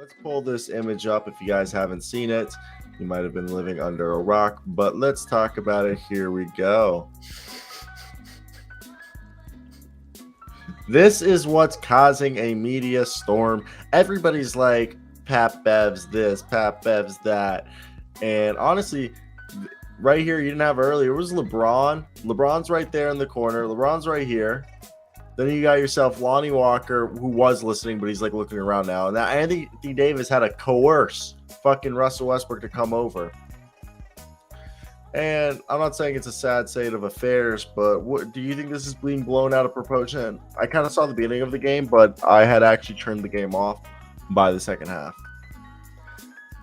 Let's pull this image up if you guys haven't seen it. You might have been living under a rock, but let's talk about it. Here we go. This is what's causing a media storm. Everybody's like, Pat Bev's this, Pat Bev's that. And honestly, right here, you didn't have earlier, it was LeBron. LeBron's right there in the corner. LeBron's right here. Then you got yourself Lonnie Walker, who was listening, but he's like looking around now. And now Anthony Davis had to coerce fucking Russell Westbrook to come over. And I'm not saying it's a sad state of affairs, but what do you think this is being blown out of proportion? I kind of saw the beginning of the game, but I had actually turned the game off by the second half.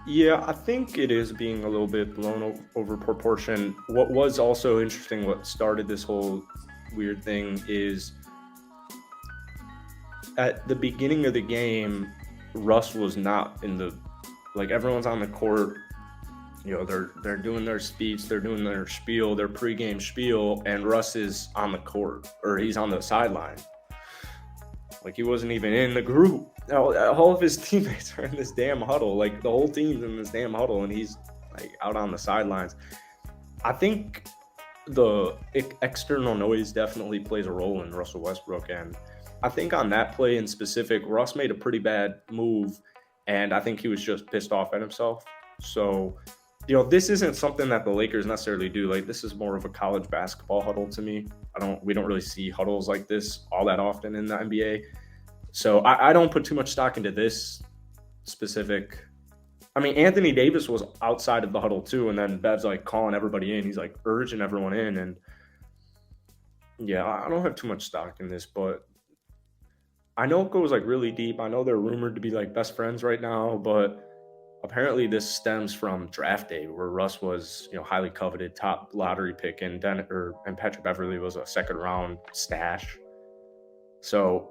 Yeah, I think it is being a little bit blown over proportion. What was also interesting, what started this whole weird thing, is at the beginning of the game, Russ was not in the, like, everyone's on the court. You know, they're doing their speech, they're doing their spiel, their pregame spiel, and Russ is on the court, or he's on the sideline. Like, he wasn't even in the group. All of his teammates are in this damn huddle. Like, the whole team's in this damn huddle, and he's, like, out on the sidelines. I think the external noise definitely plays a role in Russell Westbrook, and I think on that play in specific, Russ made a pretty bad move, and I think he was just pissed off at himself. So, you know, this isn't something that the Lakers necessarily do. Like, this is more of a college basketball huddle to me. We don't really see huddles like this all that often in the NBA. So I don't put too much stock into this specific. I mean, Anthony Davis was outside of the huddle too, and then Bev's like calling everybody in. He's like urging everyone in, and yeah, I don't have too much stock in this, but I know it goes like really deep. I know they're rumored to be like best friends right now, but apparently this stems from draft day, where Russ was, you know, highly coveted, top lottery pick, and Patrick Beverley was a second round stash. So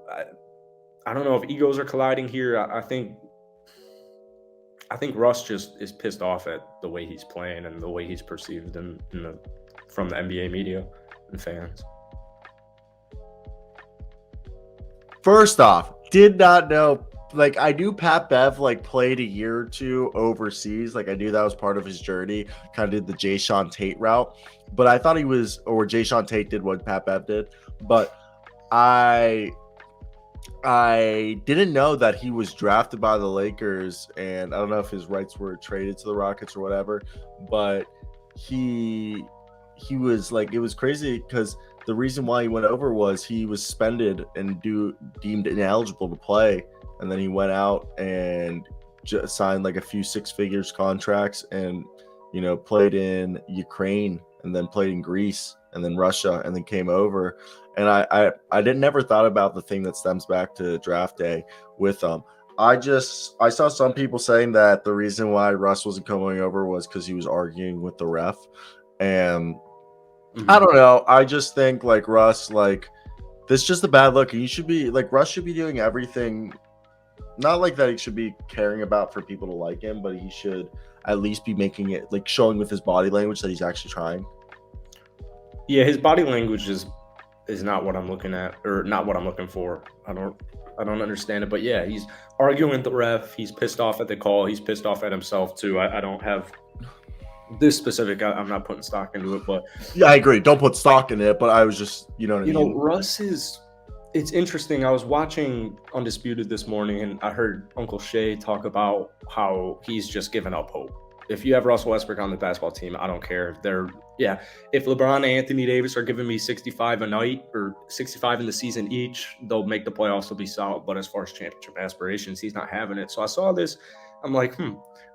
I don't know if egos are colliding here. I think Russ just is pissed off at the way he's playing and the way he's perceived from the NBA media and fans. First off, did not know. Like, I knew Pat Bev like played a year or two overseas. Like, I knew that was part of his journey. Kind of did the Jayshawn Tate route, but I thought Jayshawn Tate did what Pat Bev did. But I didn't know that he was drafted by the Lakers, and I don't know if his rights were traded to the Rockets or whatever. But he was like, it was crazy because the reason why he went over was he was suspended and deemed ineligible to play. And then he went out and just signed like a few six figures contracts and, you know, played in Ukraine and then played in Greece and then Russia and then came over. And I didn't never thought about the thing that stems back to draft day with them. I saw some people saying that the reason why Russ wasn't coming over was because he was arguing with the ref. And I don't know. I just think like Russ, like, this is just a bad look. And Russ should be doing everything. Not like that he should be caring about for people to like him, but he should at least be making it, like, showing with his body language that he's actually trying. Yeah, his body language is not what I'm looking at, or not what I'm looking for. I don't understand it, but yeah, he's arguing with the ref. He's pissed off at the call. He's pissed off at himself too. I don't have this specific. I'm not putting stock into it, but yeah, I agree. Don't put stock in it, but I was just, you know what I mean? Russ is. It's interesting. I was watching Undisputed this morning, and I heard Uncle Shay talk about how he's just given up hope. If you have Russell Westbrook on the basketball team, I don't care. If LeBron and Anthony Davis are giving me 65 a night or 65 in the season each, they'll make the playoffs, they'll be solid. But as far as championship aspirations, he's not having it. So I saw this. I'm like,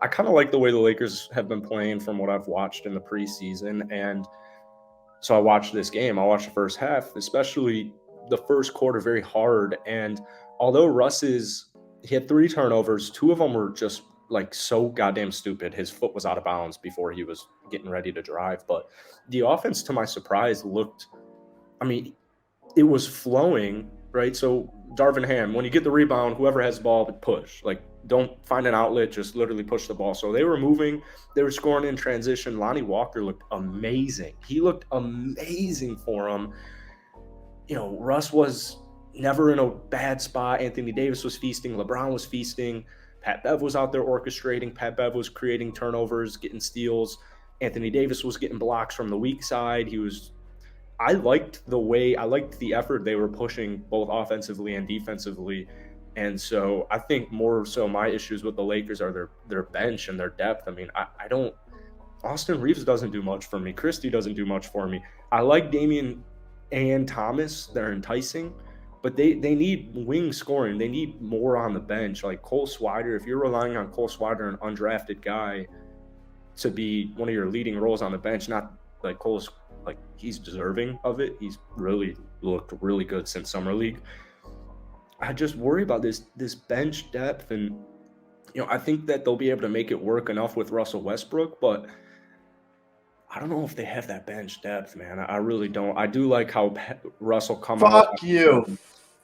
I kind of like the way the Lakers have been playing from what I've watched in the preseason. And so I watched this game. I watched the first half, especially the first quarter, very hard. And although he had 3 turnovers, 2 of them were just like so goddamn stupid. His foot was out of bounds before he was getting ready to drive. But the offense, to my surprise, it was flowing, right? So Darvin Ham, when you get the rebound, whoever has the ball, push. Like, don't find an outlet, just literally push the ball. So they were moving, they were scoring in transition. Lonnie Walker looked amazing. He looked amazing for him. You know, Russ was never in a bad spot. Anthony Davis was feasting. LeBron was feasting. Pat Bev was out there orchestrating. Pat Bev was creating turnovers, getting steals. Anthony Davis was getting blocks from the weak side. I liked the effort they were pushing both offensively and defensively. And so I think more so my issues with the Lakers are their bench and their depth. I mean, I don't Austin Reeves doesn't do much for me. Christie doesn't do much for me. I like Damian and Thomas. They're enticing, but they need wing scoring. They need more on the bench. Like Cole Swider, if you're relying on Cole Swider, an undrafted guy, to be one of your leading roles on the bench, not like Cole's, like he's deserving of it. He's really looked really good since Summer League. I just worry about this bench depth, and I think that they'll be able to make it work enough with Russell Westbrook, but I don't know if they have that bench depth, man. I really don't. I do like how Russell come out.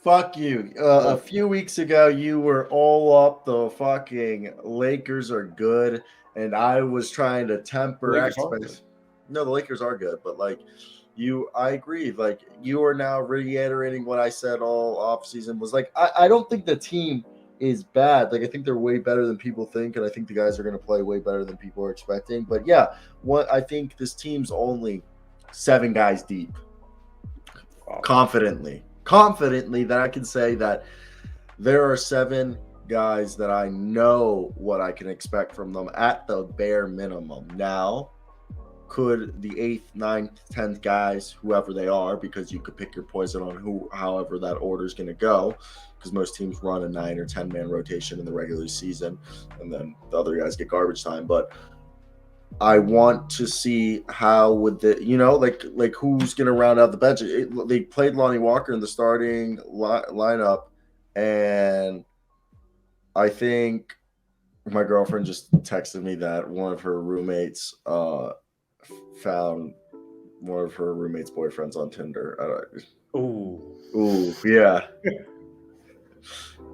Fuck you. A few weeks ago, you were all up the fucking Lakers are good, and I was trying to temper expectations. No, the Lakers are good, but like I agree. Like you are now reiterating what I said all offseason was like, I don't think the team is bad. Like I think they're way better than people think, and I think the guys are going to play way better than people are expecting. But yeah, I think this team's only 7 guys deep. Wow. Confidently that I can say that there are 7 guys that I know what I can expect from them at the bare minimum. Now, could the 8th, 9th, 10th guys, whoever they are, because you could pick your poison on however that order is going to go, because most teams run a 9 or 10 man rotation in the regular season, and then the other guys get garbage time. But I want to see how would like who's going to round out the bench. They played Lonnie Walker in the starting lineup, and I think my girlfriend just texted me that one of her roommates found one of her roommate's boyfriends on Tinder. Ooh, yeah.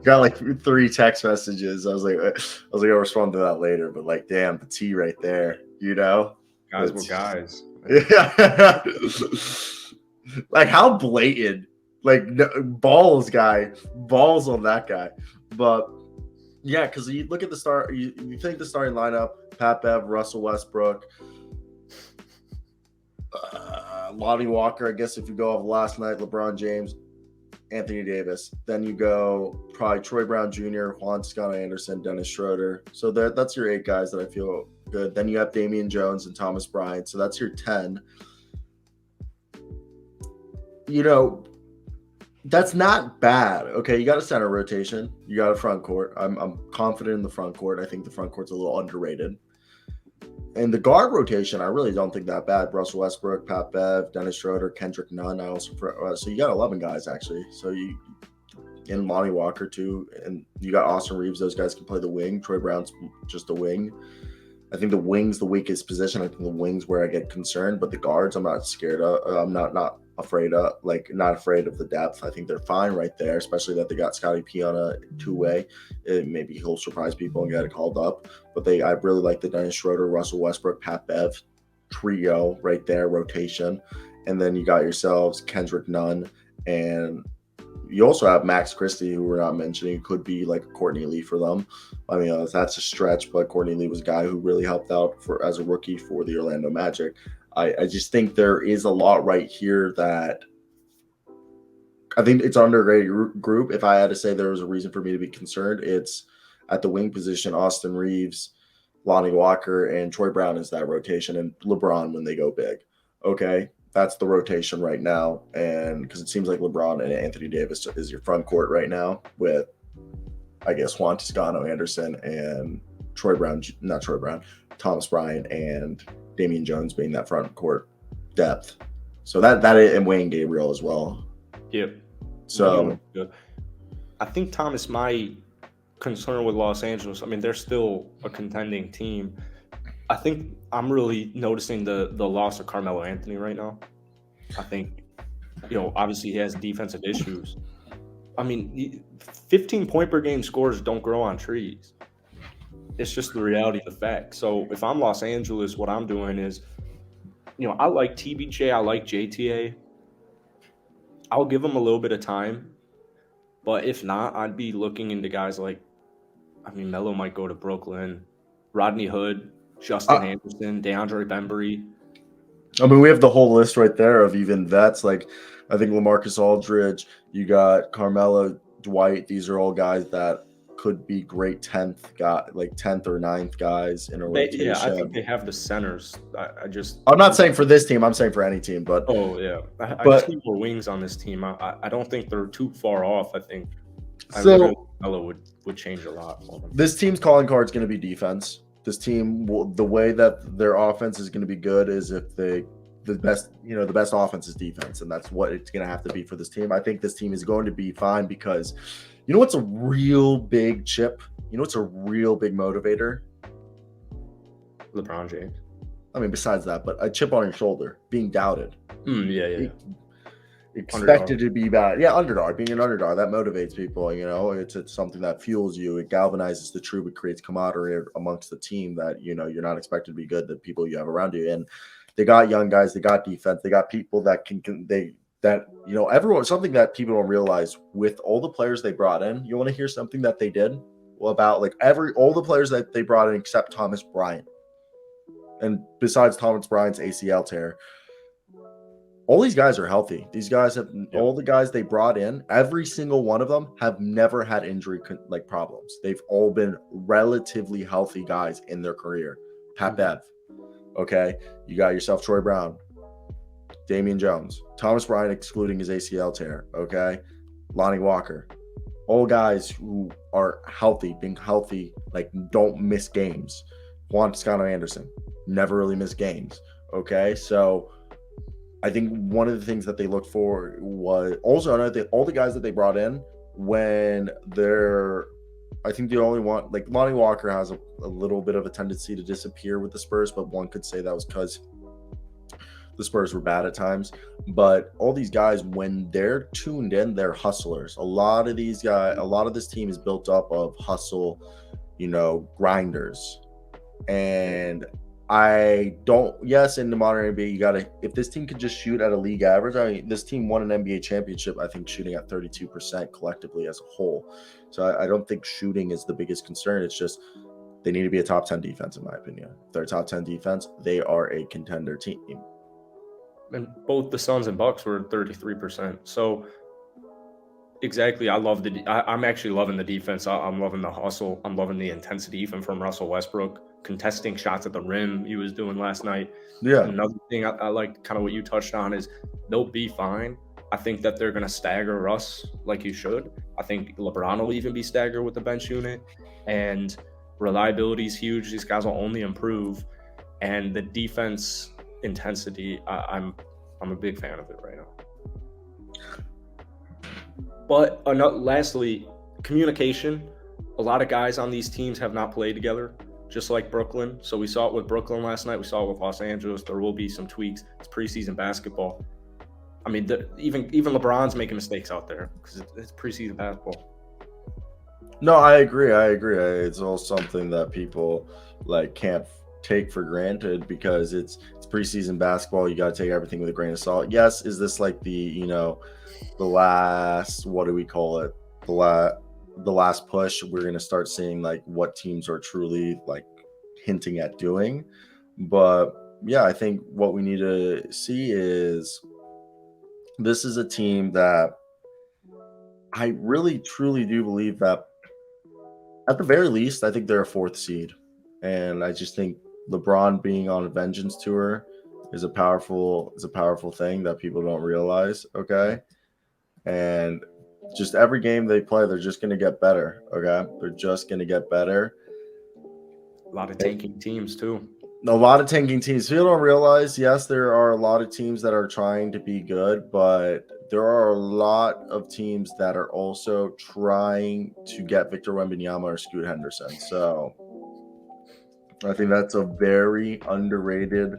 Got like 3 text messages. I was like, I'll respond to that later. But like, damn, the T right there, Guys were guys. Yeah. Like how blatant, like balls on that guy. But yeah, because you look at the start, you think the starting lineup: Pat Bev, Russell Westbrook, Lonnie Walker. I guess if you go off last night, LeBron James, Anthony Davis. Then you go probably Troy Brown Jr., Juan Toscano-Anderson, Dennis Schroeder. So that's your 8 guys that I feel good. Then you have Damian Jones and Thomas Bryant. So that's your 10. That's not bad. Okay, you got a center rotation. You got a front court. I'm confident in the front court. I think the front court's a little underrated. And the guard rotation, I really don't think that bad. Russell Westbrook, Pat Bev, Dennis Schroeder, Kendrick Nunn. So you got 11 guys actually. So and Lonnie Walker too, and you got Austin Reeves. Those guys can play the wing. Troy Brown's just a wing. I think the wing's the weakest position. I think the wing's where I get concerned. But the guards, I'm not scared of. I'm not afraid of. Not afraid of the depth. I think they're fine right there, especially that they got Scottie P on a 2-way. Maybe he'll surprise people and get it called up. But I really like the Dennis Schroeder, Russell Westbrook, Pat Bev trio right there, rotation. And then you got yourselves Kendrick Nunn, and you also have Max Christie, who we're not mentioning, could be like Courtney Lee for them. I mean, that's a stretch, but Courtney Lee was a guy who really helped out as a rookie for the Orlando Magic. I just think there is a lot right here that I think it's an underrated group. If I had to say there was a reason for me to be concerned, it's at the wing position, Austin Reeves, Lonnie Walker, and Troy Brown is that rotation, and LeBron when they go big. Okay, that's the rotation right now. And because it seems like LeBron and Anthony Davis is your front court right now with, I guess, Juan Toscano-Anderson and Thomas Bryant and Damian Jones being that front court depth. So that and Wayne Gabriel as well. Yep. So I think Thomas, my concern with Los Angeles, I mean, they're still a contending team. I think I'm really noticing the loss of Carmelo Anthony right now. I think, obviously he has defensive issues. I mean, 15 point per game scores don't grow on trees. It's just the reality of the fact. So if I'm Los Angeles, what I'm doing is, I like TBJ, I like JTA. I'll give them a little bit of time. But if not, I'd be looking into guys like I mean, Melo might go to Brooklyn. Rodney Hood, Justin Anderson, DeAndre Bembry. I mean, we have the whole list right there of even vets. Like, I think LaMarcus Aldridge, you got Carmelo, Dwight. These are all guys that could be great 10th or 9th guys in a rotation. Yeah, I think they have the centers. I'm not saying for this team. I'm saying for any team. But yeah, I just need more wings on this team. I don't think they're too far off. I think Melo would change a lot for them. This team's calling card is going to be defense. This team, the way that their offense is going to be good is if the best offense is defense, and that's what it's going to have to be for this team. I think this team is going to be fine because, you know what's a real big chip? You know what's a real big motivator? LeBron James. I mean, besides that, but a chip on your shoulder, being doubted. Yeah. Expected to be bad. Yeah, underdog. Being an underdog, that motivates people. You know, it's something that fuels you. It galvanizes the troop. It creates camaraderie amongst the team that, you know, you're not expected to be good, the people you have around you. And they got young guys. They got defense. They got people that everyone, something that people don't realize with all the players they brought in. You want to hear something that they did? Well, about like all the players that they brought in except Thomas Bryant. And besides Thomas Bryant's ACL tear, all these guys are healthy. These guys all the guys they brought in, every single one of them have never had injury problems. They've all been relatively healthy guys in their career. Pat Bev, okay? You got yourself Troy Brown, Damian Jones, Thomas Bryant excluding his ACL tear, okay? Lonnie Walker. All guys who are healthy, being healthy, like don't miss games. Juan Toscano Anderson, never really missed games, okay? So I think one of the things that they looked for was also all the guys that they brought in when I think the only one, like Lonnie Walker has a little bit of a tendency to disappear with the Spurs, but one could say that was because the Spurs were bad at times. But all these guys, when they're tuned in, they're hustlers. A lot of this team is built up of hustle, you know, grinders. And in the modern NBA, if this team could just shoot at a league average, I mean, this team won an NBA championship, I think, shooting at 32% collectively as a whole. So I don't think shooting is the biggest concern. It's just they need to be a top 10 defense, in my opinion. If they're a top 10 defense, they are a contender team. And both the Suns and Bucks were 33%. So exactly, I'm actually loving the defense. I'm loving the hustle. I'm loving the intensity, even from Russell Westbrook. Contesting shots at the rim he was doing last night. Yeah. Another thing I like, kind of what you touched on, is they'll be fine. I think that they're going to stagger Russ like you should. I think LeBron will even be staggered with the bench unit. And reliability is huge. These guys will only improve. And the defense intensity, I'm a big fan of it right now. But lastly, communication. A lot of guys on these teams have not played together, just like Brooklyn. So we saw it with Brooklyn last night. We saw it with Los Angeles. There will be some tweaks. It's preseason basketball. I mean, even LeBron's making mistakes out there because it's preseason basketball. No, I agree. It's all something that people can't take for granted because it's preseason basketball. You got to take everything with a grain of salt. Yes, is this like the last, what do we call it? The last push? We're going to start seeing what teams are truly hinting at doing. But yeah, I think what we need to see is this is a team that I really truly do believe that at the very least, I think they're a 4th seed. And I just think LeBron being on a vengeance tour is a powerful thing that people don't realize. Okay. And just every game they play, they're just going to get better. Okay. They're just going to get better. A lot of tanking teams too. A lot of tanking teams. People don't realize, yes, there are a lot of teams that are trying to be good, but there are a lot of teams that are also trying to get Victor Wembanyama or Scoot Henderson. So I think that's a very underrated,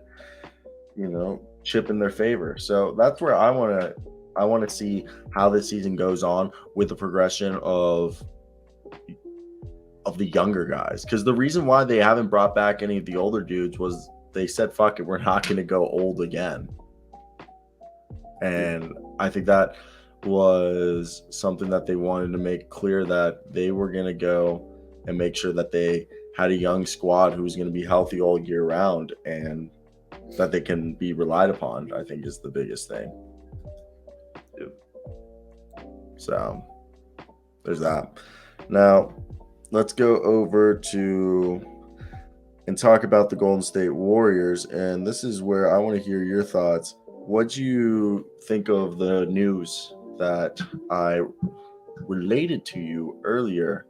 chip in their favor. So that's where I want to see how this season goes on with the progression of the younger guys. Because the reason why they haven't brought back any of the older dudes was they said, fuck it, we're not going to go old again. And I think that was something that they wanted to make clear, that they were going to go and make sure that they had a young squad who's going to be healthy all year round and that they can be relied upon, I think is the biggest thing. Yep. So there's that. Now let's go over to and talk about the Golden State Warriors. And this is where I want to hear your thoughts. What do you think of the news that I related to you earlier